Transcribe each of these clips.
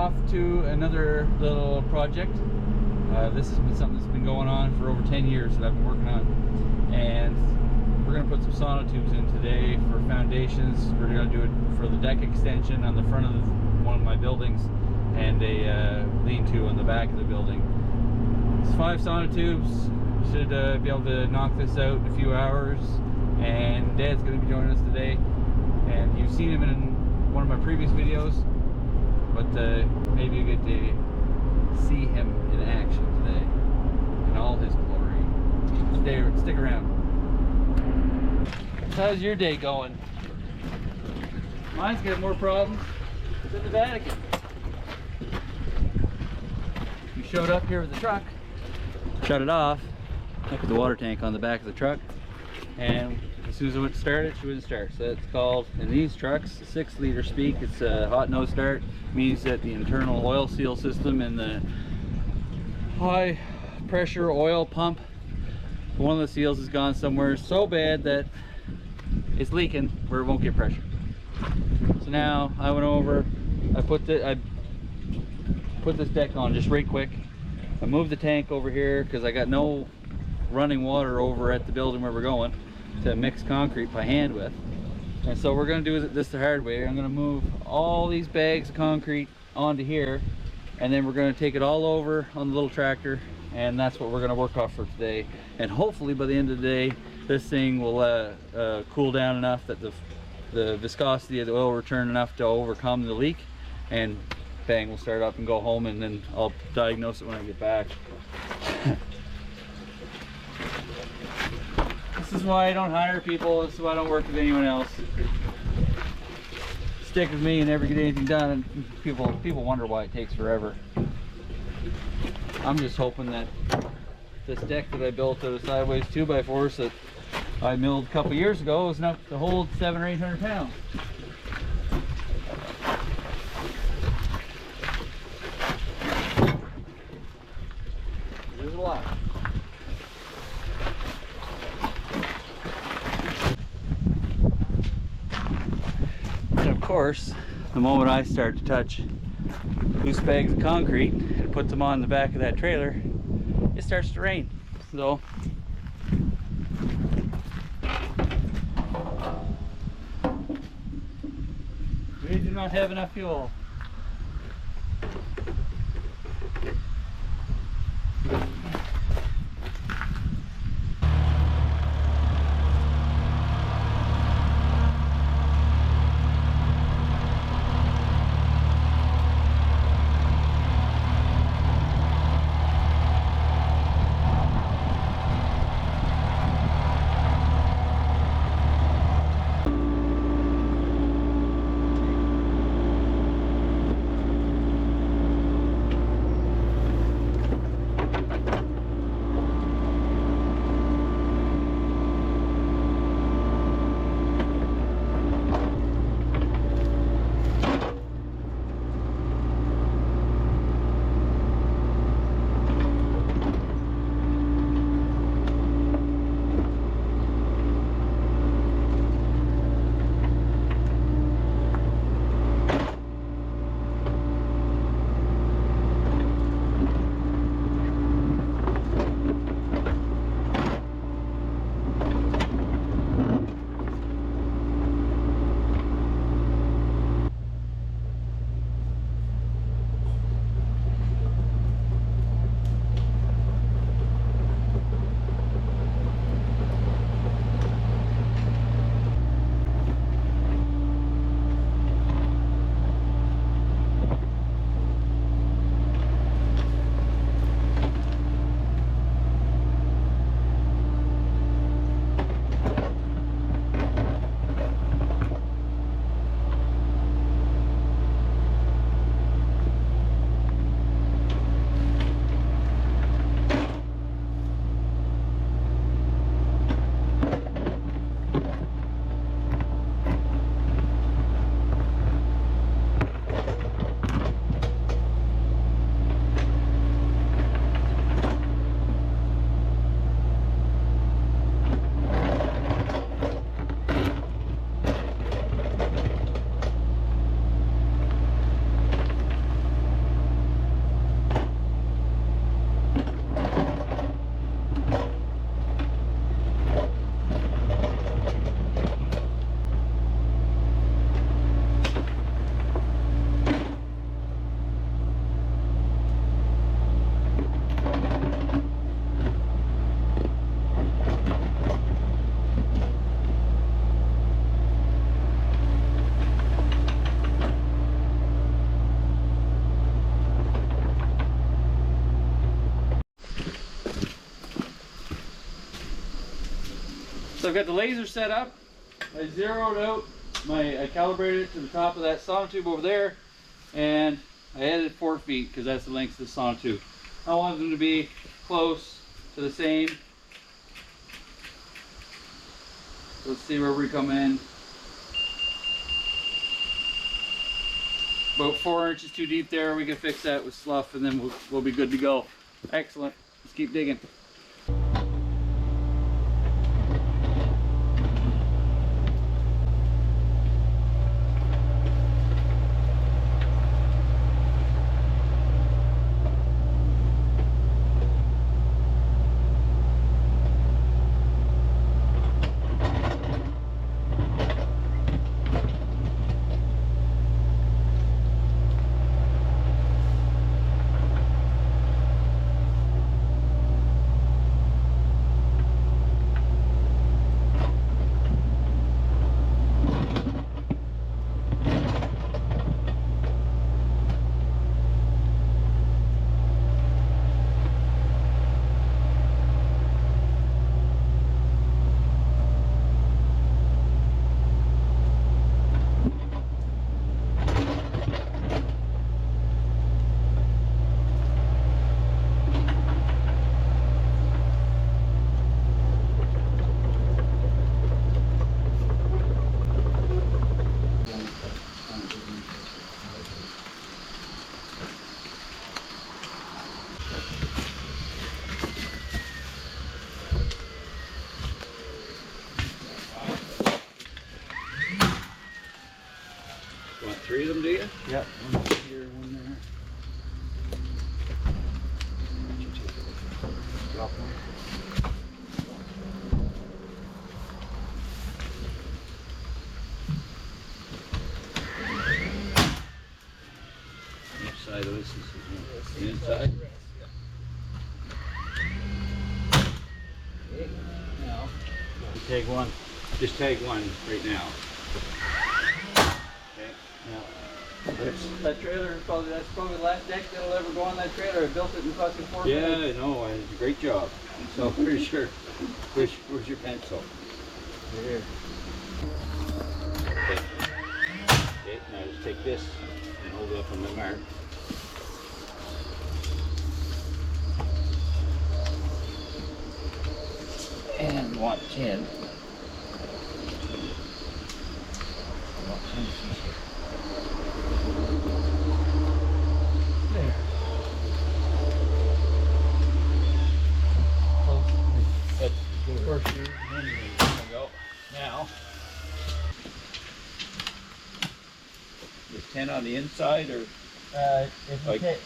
off to another little project. This has been something that's been going on for over 10 years that I've been working on, and we're going to put some Sono Tubes in today for foundations. We're going to do it for the deck extension on the front of one of my buildings and a lean-to on the back of the building. It's 5 Sono Tubes. Should be able to knock this out in a few hours, and Dad's going to be joining us today, and you've seen him in one of my previous videos, but maybe you get to see him in action today in all his glory. Stick around. How's your day going? Mine's got more problems than the Vatican. We showed up here with the truck, shut it off. Look at the water tank on the back of the truck, and as soon as I went to start it, she wouldn't start. So it's called, in these trucks, 6-liter speak. It's a hot no start. Means that the internal oil seal system and the high pressure oil pump, one of the seals has gone somewhere so bad that it's leaking where it won't get pressure. So now I went over, I put this deck on just right quick. I moved the tank over here because I got no running water over at the building where we're going to mix concrete by hand with, and so we're going to do this the hard way. I'm going to move all these bags of concrete onto here, and then we're going to take it all over on the little tractor, and that's what we're going to work off for today. And hopefully by the end of the day this thing will cool down enough that the viscosity of the oil will return enough to overcome the leak, and bang, we'll start up and go home, and then I'll diagnose it when I get back. This is why I don't hire people. This is why I don't work with anyone else. Stick with me and never get anything done, and people wonder why it takes forever. I'm just hoping that this deck that I built out of sideways 2x4s that I milled a couple years ago is enough to hold 700 or 800 pounds. There's a lot. Of course, the moment I start to touch loose bags of concrete and put them on the back of that trailer, it starts to rain. So we do not have enough fuel. So I've got the laser set up. I zeroed out I calibrated it to the top of that Sono Tube over there, and I added 4 feet because that's the length of the Sono Tube. I want them to be close to the same. Let's see where we come in. About 4 inches too deep there. We can fix that with slough, and then we'll be good to go. Excellent. Let's keep digging. You want 3 of them, do you? Yep. One here, one there. Drop one. Which side of this is the inside? Okay. Now, you tag one. Just tag one right now. That trailer is that's probably the last deck that'll ever go on that trailer. I built it in fucking 4 minutes. Yeah, no, it's a great job. So pretty sure. Where's your pencil? Right here. Okay. Okay, now just take this and hold it up on the mark. And 110. 110 feet here. There. That's First shoe, and then there we go. Now, there's 10 on the inside, or if you like, hit.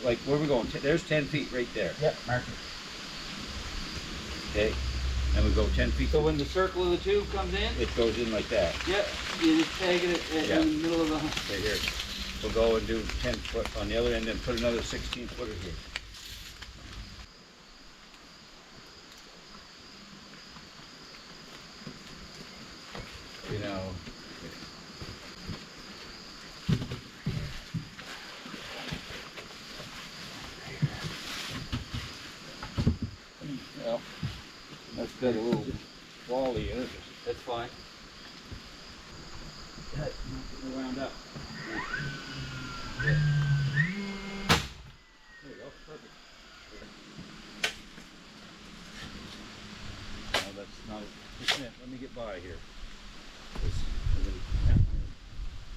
like where are we going? There's 10 feet right there. Yep, mark it. Okay, and we go 10 feet. So when the circle of the tube comes in, It goes in like that. yep, you just tag it Yeah. in the middle of the. Right here. We'll go and do 10 foot on the other end, and put another 16 footer here. You know. Well, That's got a little wally in it. that's fine. That, wound up. There you go, perfect. No, that's not. Just a minute, let me get by here.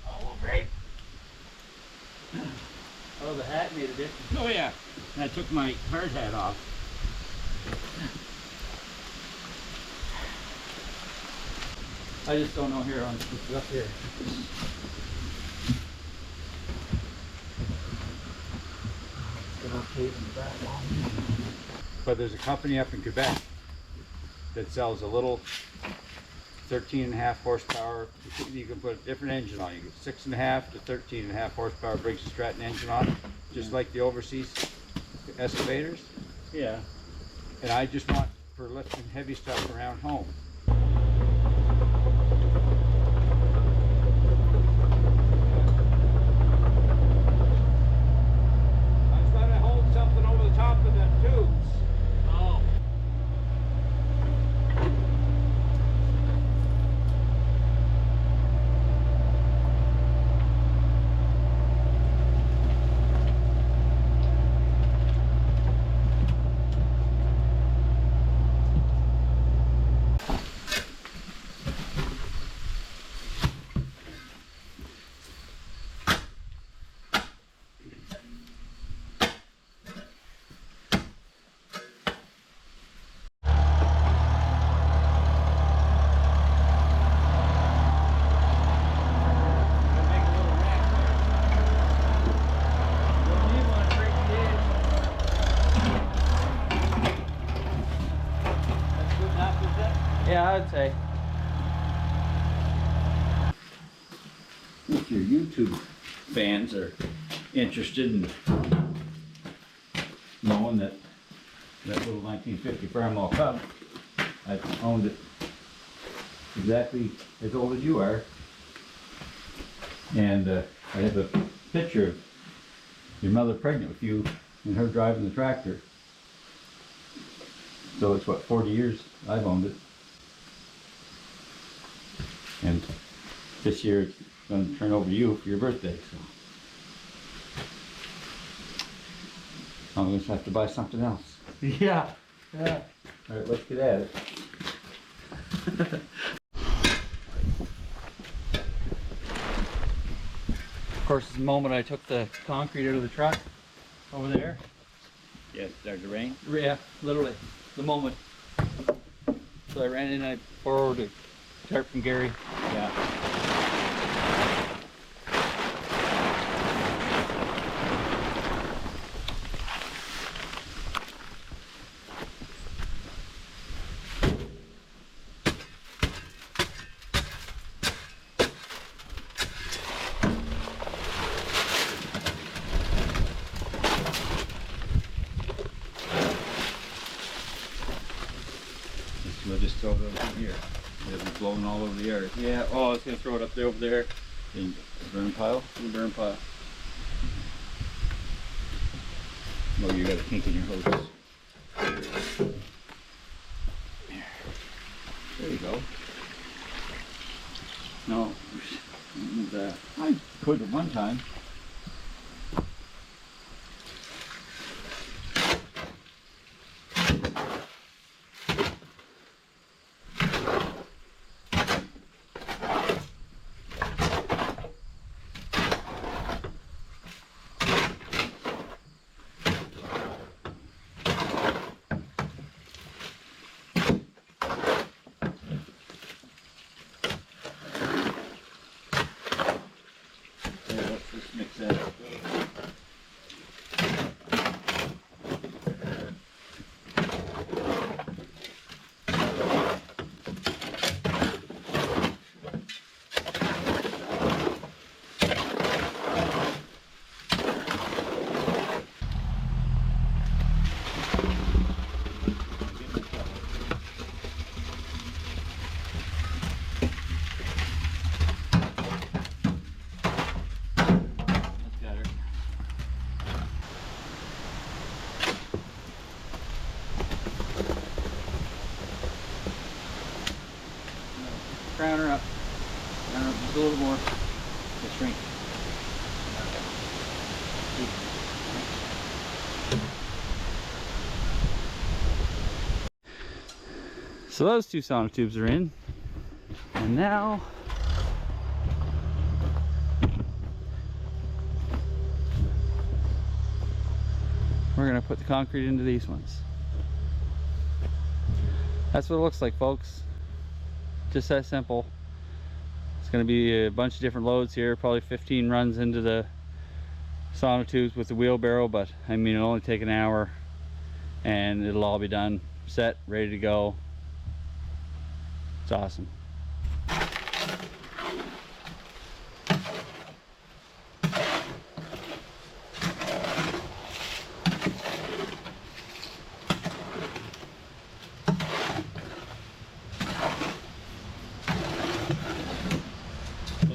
Oh, great. Oh, the hat made a difference. Oh yeah. And I took my hard hat off. I just don't know here on this up here. But there's a company up in Quebec that sells a little 13.5 horsepower. You can put a different engine on. You get 6.5 to 13.5 horsepower Briggs & Stratton engine on it, just like the overseas excavators. Yeah. And I just want for lifting heavy stuff around home. I was going to hold something over the top of the tubes. Oh. Yeah, I'd say. If your YouTube fans are interested in knowing that little 1950 Farmall Cub, I've owned it exactly as old as you are, and I have a picture of your mother pregnant with you and her driving the tractor. So it's what, 40 years I've owned it, and this year it's going to turn over to you for your birthday. So I'm going to have to buy something else. Yeah. Yeah. All right, let's get at it. Of course, the moment I took the concrete out of the truck over there. Yeah, it started to rain. Yeah, literally, the moment. So I ran in and I borrowed a tarp from Gary. Yeah. We'll just throw it over here. It'll be blowing all over the yard. Yeah, oh, I was going to throw it up there, over there. In the burn pile? In the burn pile. Oh, you got a kink in your hoses. There you go. No, I could at one time. Mix that up. Crown her up. Crown her up just a little more. Just shrink. So those two Sono tubes are in. And now we're going to put the concrete into these ones. That's what it looks like, folks. Just that simple. It's going to be a bunch of different loads here, probably 15 runs into the Sono tubes with the wheelbarrow, but I mean it'll only take an hour and it'll all be done, set, ready to go. It's awesome.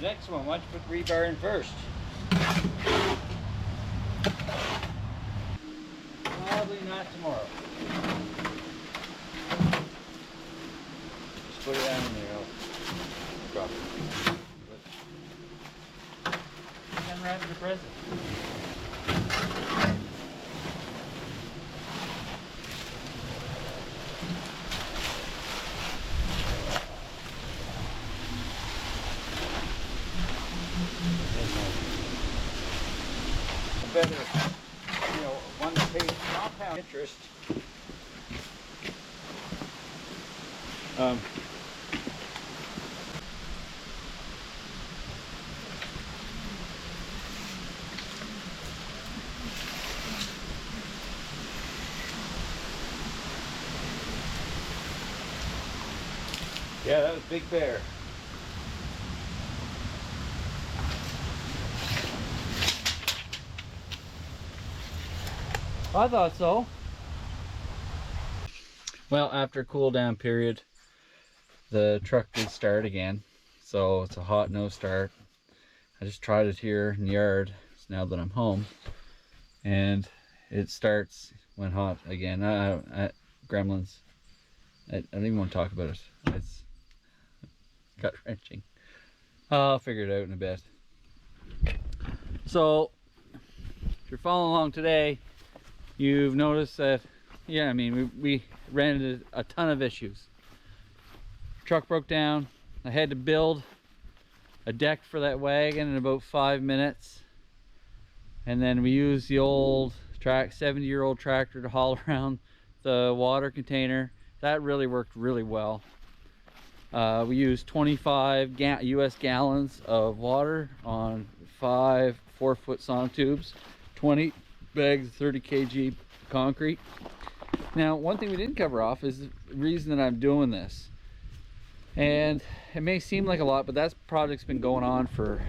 Next one, why don't you put rebar in first? Probably not tomorrow. Just put it down in there. I'll drop it. And wrap it a present. Better, you know, one that pays compound interest. Yeah, that was Big Bear. I thought so. Well, after a cool down period, the truck did start again. So it's a hot no start. I just tried it here in the yard now that I'm home, and it starts when hot again. Gremlins. I don't even want to talk about it. It's gut wrenching. I'll figure it out in a bit. So if you're following along today, you've noticed that, yeah, I mean, we ran into a ton of issues. Truck broke down. I had to build a deck for that wagon in about 5 minutes, and then we used the old 70-year-old tractor to haul around the water container. That really worked really well. We used 25 US gallons of water on 5 4-foot Sono tubes, 20 bags of 30 kg concrete. Now, one thing we didn't cover off is the reason that I'm doing this. And it may seem like a lot, but that project's been going on for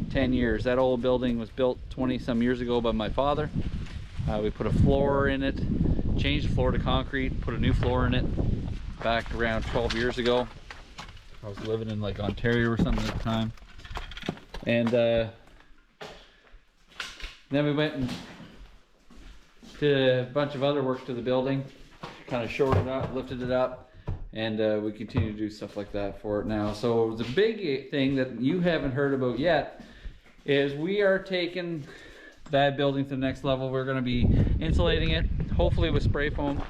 10 years. That old building was built 20 some years ago by my father. We put a floor in it, changed the floor to concrete, put a new floor in it back around 12 years ago. I was living in like Ontario or something at the time. And then we went and did a bunch of other work to the building, kind of shored it up, lifted it up, and we continue to do stuff like that for it now. So the big thing that you haven't heard about yet is we are taking that building to the next level. We're going to be insulating it, hopefully with spray foam,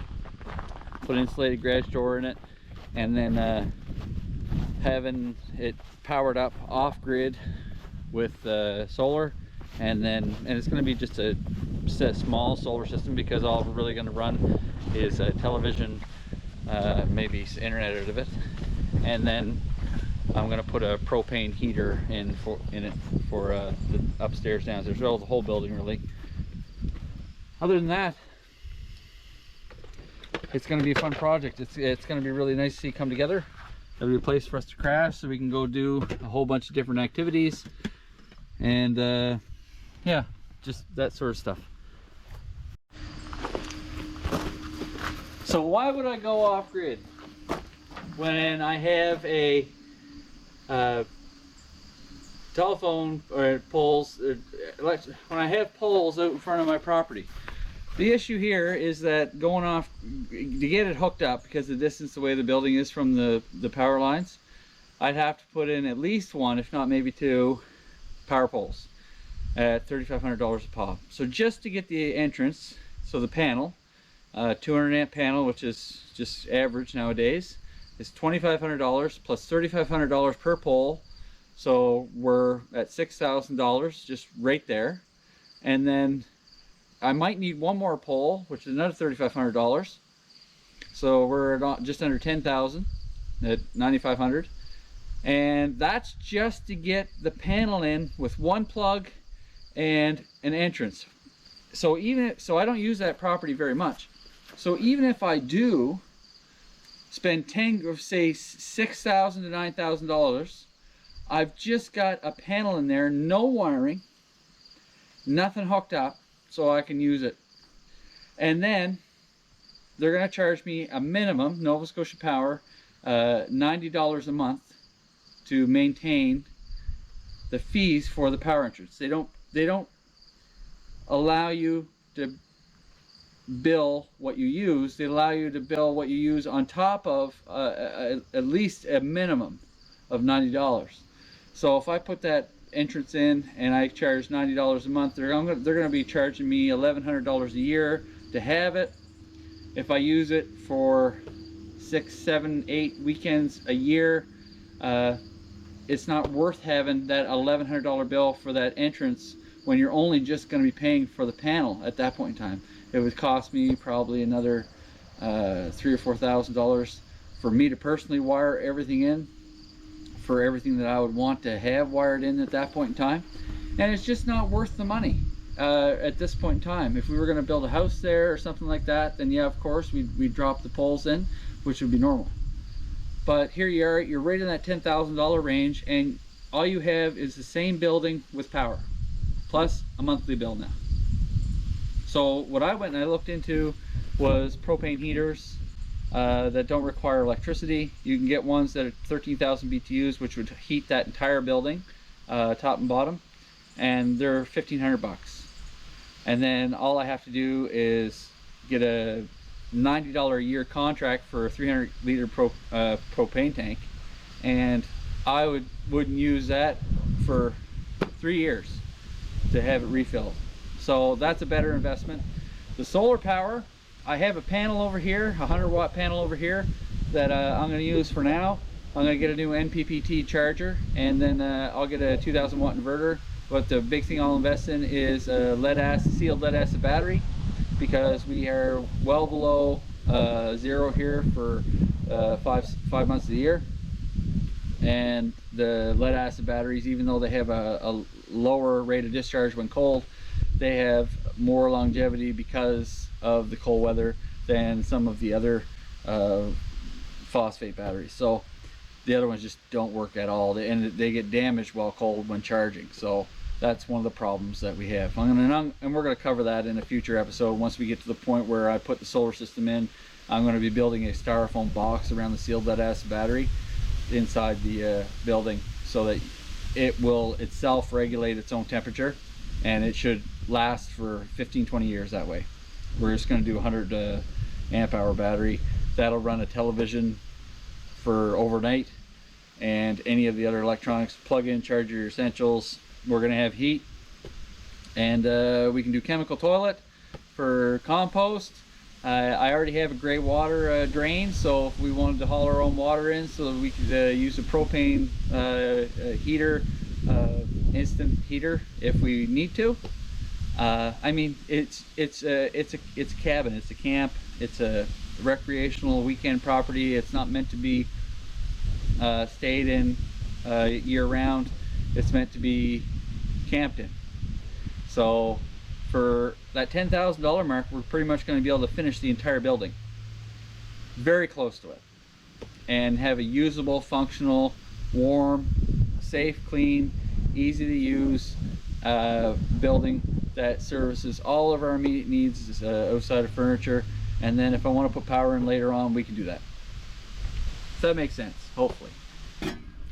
put an insulated garage door in it, and then having it powered up off grid with solar, and it's going to be just a small solar system, because all we're really going to run is a television, maybe internet out of it, and then I'm going to put a propane heater in it for the upstairs, downstairs, well, the whole building really. Other than that, it's going to be a fun project. It's going to be really nice to see come together. There'll be a place for us to crash so we can go do a whole bunch of different activities, and yeah, just that sort of stuff. So why would I go off grid when I have a telephone or poles, when I have poles out in front of my property? The issue here is that going off, to get it hooked up, because the distance the way the building is from the power lines, I'd have to put in at least one, if not maybe two, power poles at $3,500 a pop. So just to get the entrance, so the panel, 200 amp panel, which is just average nowadays, is $2,500 plus $3,500 per pole. So we're at $6,000 just right there. And then I might need one more pole, which is another $3,500. So we're at just under $10,000 at $9,500. And that's just to get the panel in with one plug and an entrance. So I don't use that property very much. So even if I do spend say $6,000 to $9,000, I've just got a panel in there, no wiring, nothing hooked up, so I can use it. And then they're going to charge me a minimum, Nova Scotia Power, $90 a month to maintain the fees for the power entrance. They don't allow you to bill what you use. They allow you to bill what you use on top of at least a minimum of $90. So if I put that entrance in and I charge $90 a month, they're going to be charging me $1,100 a year to have it. If I use it for 6, 7, 8 weekends a year, it's not worth having that $1,100 bill for that entrance when you're only just going to be paying for the panel at that point in time. It would cost me probably another $3,000 or $4,000 for me to personally wire everything in, for everything that I would want to have wired in at that point in time. And it's just not worth the money at this point in time. If we were going to build a house there or something like that, then yeah, of course we'd drop the poles in, which would be normal. But here you are, you're right in that $10,000 range, and all you have is the same building with power, plus a monthly bill now. So what I went and I looked into was propane heaters that don't require electricity. You can get ones that are 13,000 BTUs, which would heat that entire building, top and bottom, and they're 1,500 bucks. And then all I have to do is get a $90 a year contract for a 300 liter propane tank, and I wouldn't use that for 3 years to have it refilled. So that's a better investment. The solar power, I have a panel over here, a 100-watt panel over here that I'm going to use for now. I'm going to get a new NPPT charger, and then I'll get a 2,000-watt inverter. But the big thing I'll invest in is a sealed lead acid battery, because we are well below zero here for 5 months of the year. And the lead acid batteries, even though they have a lower rate of discharge when cold, they have more longevity because of the cold weather than some of the other phosphate batteries. So the other ones just don't work at all, and they get damaged while cold when charging. So that's one of the problems that we have. And we're going to cover that in a future episode. Once we get to the point where I put the solar system in, I'm going to be building a styrofoam box around the sealed lead acid battery inside the building, so that it will itself regulate its own temperature, and it should last for 15-20 years that way. We're just going to do a 100 amp hour battery that'll run a television for overnight, and any of the other electronics, plug in, charge your essentials. We're going to have heat, and we can do chemical toilet for compost. I already have a gray water drain, so if we wanted to haul our own water in, so that we could use a propane heater, instant heater if we need to. I mean, it's a cabin, it's a camp, it's a recreational weekend property. It's not meant to be stayed in year round. It's meant to be camped in. So for that $10,000 mark, we're pretty much going to be able to finish the entire building, very close to it, and have a usable, functional, warm, safe, clean, easy to use building that services all of our immediate needs outside of furniture. And then if I want to put power in later on, we can do that. If that makes sense, hopefully.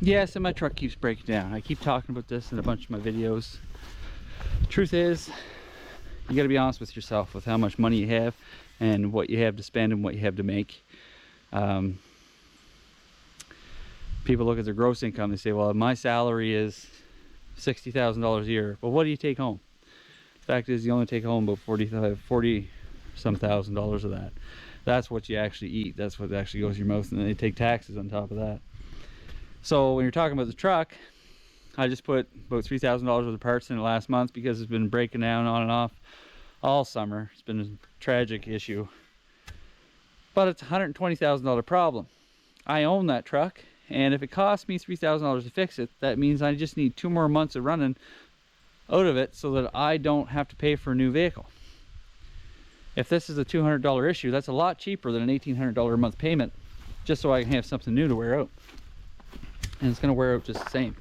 Yes, and my truck keeps breaking down. I keep talking about this in a bunch of my videos. Truth is, you got to be honest with yourself with how much money you have and what you have to spend and what you have to make. People look at their gross income, they say, well, my salary is $60,000 a year. Well, what do you take home? The fact is, you only take home about 40 some thousand dollars of that. That's what you actually eat. That's what actually goes in your mouth, and then they take taxes on top of that. So when you're talking about the truck, I just put about $3,000 worth of parts in it last month, because it's been breaking down on and off all summer. It's been a tragic issue, but it's a $120,000 problem. I own that truck, and if it costs me $3,000 to fix it, that means I just need 2 more months of running out of it so that I don't have to pay for a new vehicle. If this is a $200 issue, that's a lot cheaper than an $1,800 a month payment, just so I can have something new to wear out. And it's going to wear out just the same.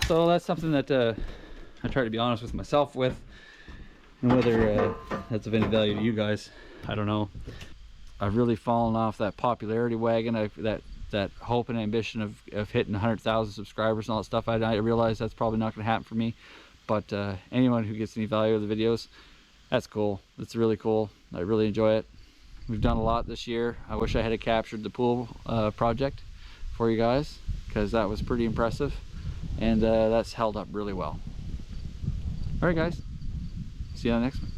So that's something that I try to be honest with myself with, and whether that's of any value to you guys, I don't know. I've really fallen off that popularity wagon, that hope and ambition of hitting 100,000 subscribers and all that stuff. I realize that's probably not going to happen for me, but anyone who gets any value of the videos, that's cool. It's really cool. I really enjoy it. We've done a lot this year. I wish I had captured the pool project for you guys, because that was pretty impressive, and that's held up really well. All right, guys, see you on the next one.